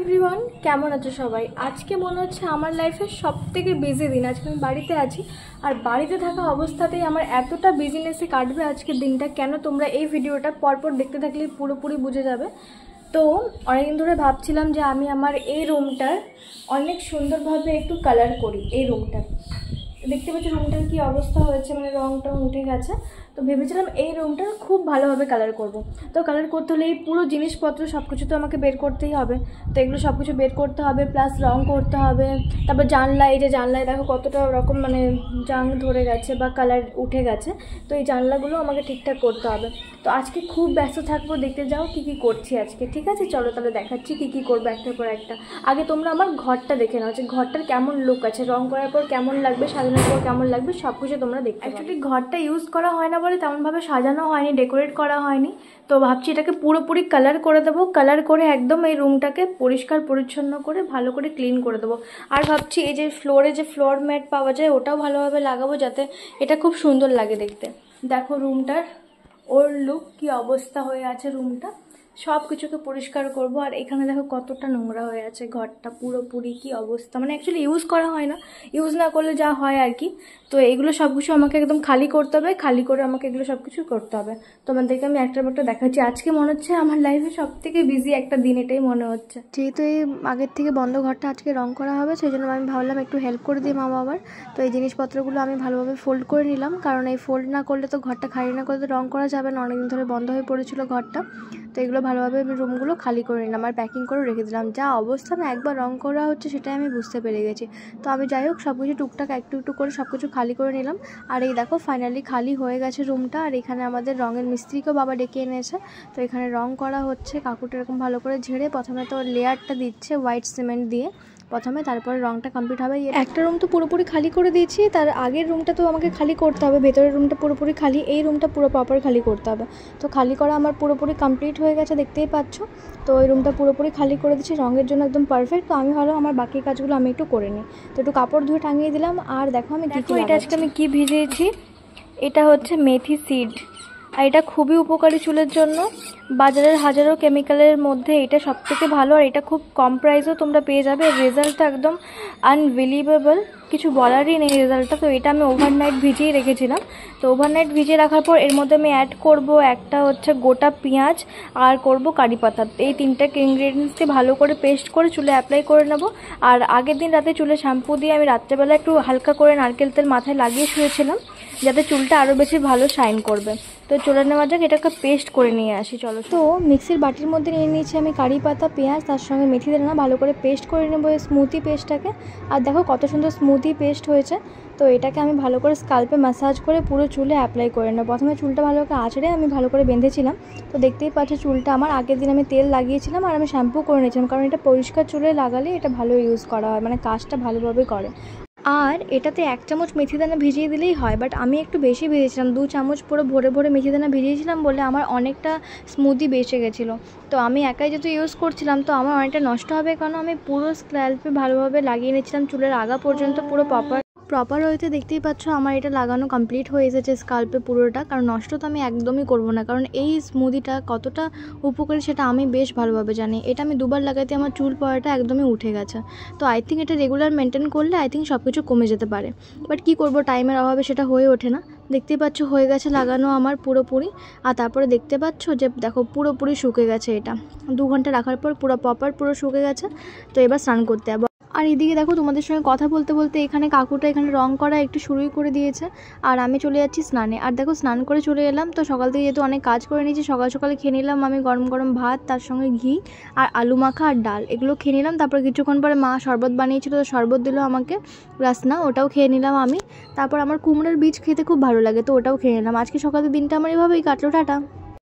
Everyone, কেমন আছো সবাই? আজকে মনে হচ্ছে আমার লাইফের সবথেকে বিজি দিন। আজকে আমি বাড়িতে আছি, আর বাড়িতে থাকা অবস্থাতেই আমার এতটা বিজিনেসে কাটবে আজকের দিনটা। কেন, তোমরা এই ভিডিওটা পরপর দেখতে থাকলে পুরোপুরি বুঝে যাবে। তো অনেকদিন ধরে ভাবছিলাম যে আমি আমার এই রুমটার অনেক সুন্দরভাবে একটু কালার করি। এই রুমটা দেখতে পাচ্ছি, রুমটার কি অবস্থা হয়েছে, মানে রং টং উঠে গেছে। তো ভেবেছিলাম এই রুমটার খুব ভালোভাবে কালার করব। তো কালার করতে হলে এই পুরো জিনিসপত্র সব কিছু তো আমাকে বের করতেই হবে। তো এগুলো সব কিছু বের করতে হবে, প্লাস রং করতে হবে। তারপর জানলা, এই যে জানলায় দেখো কতটা রকম মানে জাং ধরে গেছে বা কালার উঠে গেছে। তো এই জানলাগুলো আমাকে ঠিকঠাক করতে হবে। তো আজকে খুব ব্যস্ত থাকবো, দেখতে যাও কী কী করছি আজকে। ঠিক আছে, চলো তাহলে দেখাচ্ছি কী কী করবো একটার পর একটা। আগে তোমরা আমার ঘরটা দেখে নাও, যে ঘরটার কেমন লুক আছে, রং করার পর কেমন লাগবে, সাজানোর পর কেমন লাগবে, সব কিছু তোমরা দেখতে। অ্যাকচুয়ালি ঘরটা ইউজ করা হয় না বলে তেমনভাবে সাজানো হয়নি, ডেকোরেট করা হয়নি। তো ভাবছি এটাকে পুরোপুরি কালার করে দেবো। কালার করে একদম এই রুমটাকে পরিষ্কার পরিচ্ছন্ন করে ভালো করে ক্লিন করে দেবো। আর ভাবছি এই যে ফ্লোরে যে ফ্লোর ম্যাট পাওয়া যায় ওটাও ভালোভাবে লাগাবো, যাতে এটা খুব সুন্দর লাগে দেখতে। দেখো রুমটার ওর লুক কি অবস্থা হয়ে আছে রুমটা। সব কিছুকে পরিষ্কার করব। আর এখানে দেখো কতটা নোংরা হয়ে আছে ঘরটা, পুরোপুরি কি অবস্থা, মানে অ্যাকচুয়ালি ইউজ করা হয় না, ইউজ না করলে যা হয় আর কি। তো এগুলো সব কিছু আমাকে একদম খালি করতে হবে, খালি করে আমাকে এগুলো সব কিছু করতে হবে। তোমাদেরকে আমি একটার পর একটা দেখাচ্ছি। আজকে মনে হচ্ছে আমার লাইফে সব থেকে বিজি একটা দিন, এটাই মনে হচ্ছে। যেহেতু এই আগের থেকে বন্ধ ঘরটা আজকে রং করা হবে, সেই জন্য আমি ভাবলাম একটু হেল্প করে দিই মা বাবার। তো এই জিনিসপত্রগুলো আমি ভালোভাবে ফোল্ড করে নিলাম, কারণ এই ফোল্ড না করলে তো ঘরটা খালি না করলে তো রং করা যাবে না, অনেকদিন ধরে বন্ধ হয়ে পড়েছিল ঘরটা। তো এগুলো ভালোভাবে আমি রুমগুলো খালি করে নিলাম আর প্যাকিং করে রেখে দিলাম। যা অবস্থা না একবার রং করা হচ্ছে সেটাই আমি বুঝতে পেরে গেছি। তো আমি যাই হোক সব কিছু টুকটাক একটু একটু করে সব কিছু খালি করে নিলাম। আর এই দেখো ফাইনালি খালি হয়ে গেছে রুমটা। আর এখানে আমাদের রঙের মিস্ত্রিকেও বাবা ডেকে এনেছে। তো এখানে রং করা হচ্ছে, কাকুটা এরকম ভালো করে ঝেড়ে প্রথমে তো লেয়ারটা দিচ্ছে হোয়াইট সিমেন্ট দিয়ে প্রথমে, তারপরে রংটা কমপ্লিট হবে। একটা রুম তো পুরোপুরি খালি করে দিয়েছি, তার আগের রুমটা তো আমাকে খালি করতে হবে। ভেতরের রুমটা পুরোপুরি খালি, এই রুমটা পুরো প্রপার খালি করতে হবে। তো খালি করা আমার পুরোপুরি কমপ্লিট হয়ে গেছে, দেখতেই পাচ্ছ। তো ওই রুমটা পুরোপুরি খালি করে দিচ্ছি, রঙের জন্য একদম পারফেক্ট। তো আমি ভালো আমার বাকি কাজগুলো আমি একটু করে নিই। তো একটু কাপড় ধুয়ে টাঙিয়ে দিলাম। আর দেখো আমি কি এটা আজকে আমি কি ভিজিয়েছি, এটা হচ্ছে মেথি সিড। আর এটা খুবই উপকারী চুলের জন্য। বাজারের হাজারো কেমিক্যালের মধ্যে এটা সবথেকে ভালো, আর এটা খুব কম প্রাইসেও তোমরা পেয়ে যাবে। রেজাল্টটা একদম আনবিলিভেবল, কিছু বলারই নেই রেজাল্টটা। তো এটা আমি ওভারনাইট ভিজিয়ে রেখেছিলাম। তো ওভারনাইট ভিজিয়ে রাখার পর এর মধ্যে আমি অ্যাড করব একটা হচ্ছে গোটা পেঁয়াজ, আর করব কারি পাতা। এই তিনটাকে ইনগ্রেডিয়েন্টসকে ভালো করে পেস্ট করে চুলে অ্যাপ্লাই করে নেব। আর আগের দিন রাতে চুলে শ্যাম্পু দিয়ে আমি রাত্রেবেলা একটু হালকা করে নারকেল তেল মাথায় লাগিয়ে শুয়েছিলাম, যাতে চুলটা আরও বেশি ভালো শাইন করবে। তো চলে নেওয়া যাক, এটাকে পেস্ট করে নিয়ে আসি চলো। তো মিক্সির বাটির মধ্যে নিয়ে নিয়েছি আমি কারি পাতা, পেঁয়াজ, তার সঙ্গে মেথি দানা, ভালো করে পেস্ট করে নেবো এই স্মুথি পেস্টটাকে। আর দেখো কত সুন্দর স্মুথি পেস্ট হয়েছে। তো এটাকে আমি ভালো করে স্কাল্পে ম্যাসাজ করে পুরো চুলে অ্যাপ্লাই করে নেবো। প্রথমে চুলটা ভালো করে আঁচড়ে আমি ভালো করে বেঁধেছিলাম। তো দেখতেই পাচ্ছ চুলটা আমার আগের দিন আমি তেল লাগিয়েছিলাম আর আমি শ্যাম্পু করে নিয়েছিলাম, কারণ এটা পরিষ্কার চুলে লাগালে এটা ভালো ইউজ করা হয়, মানে কাজটা ভালোভাবে করে। আর এটাতে 1 চামচ মেথি দানা ভিজিয়ে দিলেই হয়, বাট আমি একটু বেশি ভিজিয়েছিলাম, 2 চামচ পুরো ভরে ভরে মেথি দানা ভিজিয়েছিলাম বলে আমার অনেকটা স্মুদি বেঁচে গেছিলো। তো আমি একাই যেহেতু ইউজ করছিলাম তো আমার অনেকটা নষ্ট হবে, কারণ আমি পুরো স্ক্যাল্পে ভালোভাবে লাগিয়ে নিচ্ছিলাম, চুলের আগা পর্যন্ত পুরো প্রপার হইতে। দেখতেই পাচ্ছ আমার এটা লাগানো কমপ্লিট হয়ে এসেছে স্কাল্পে পুরোটা, কারণ নষ্ট তো আমি একদমই করব না, কারণ এই স্মুদিটা কতটা উপকারী সেটা আমি বেশ ভালোভাবে জানি। এটা আমি 2বার লাগাতে আমার চুল পড়াটা একদমই উঠে গেছে। তো আই থিঙ্ক এটা রেগুলার মেনটেন করলে আই থিঙ্ক সব কিছু কমে যেতে পারে, বাট কী করব, টাইমের অভাবে সেটা হয়ে ওঠে না। দেখতেই পাচ্ছ হয়ে গেছে লাগানো আমার পুরোপুরি। আর তারপরে দেখতে পাচ্ছ যে দেখো পুরোপুরি শুকে গেছে, এটা 2 ঘন্টা রাখার পর পুরো প্রপার পুরো শুকে গেছে। তো এবার স্নান করতে হবে। আর এদিকে দেখো তোমাদের সঙ্গে কথা বলতে বলতে এখানে কাকুটা এখানে রং করা একটু শুরুই করে দিয়েছে, আর আমি চলে যাচ্ছি স্নানে। আর দেখো স্নান করে চলে এলাম। তো সকাল থেকে যেহেতু অনেক কাজ করে নিয়েছি, সকাল সকালে খেয়ে নিলাম আমি গরম গরম ভাত, তার সঙ্গে ঘি আর আলু মাখা আর ডাল, এগুলো খেয়ে নিলাম। তারপর কিছুক্ষণ পরে মা শরবত বানিয়েছিল, তো শরবত দিল আমাকে রাসনা, ওটাও খেয়ে নিলাম আমি। তারপর আমার কুমড়োর বীজ খেতে খুব ভালো লাগে, তো ওটাও খেয়ে নিলাম। আজকে সকালের দিনটা আমার এভাবেই কাটলো। টাটা।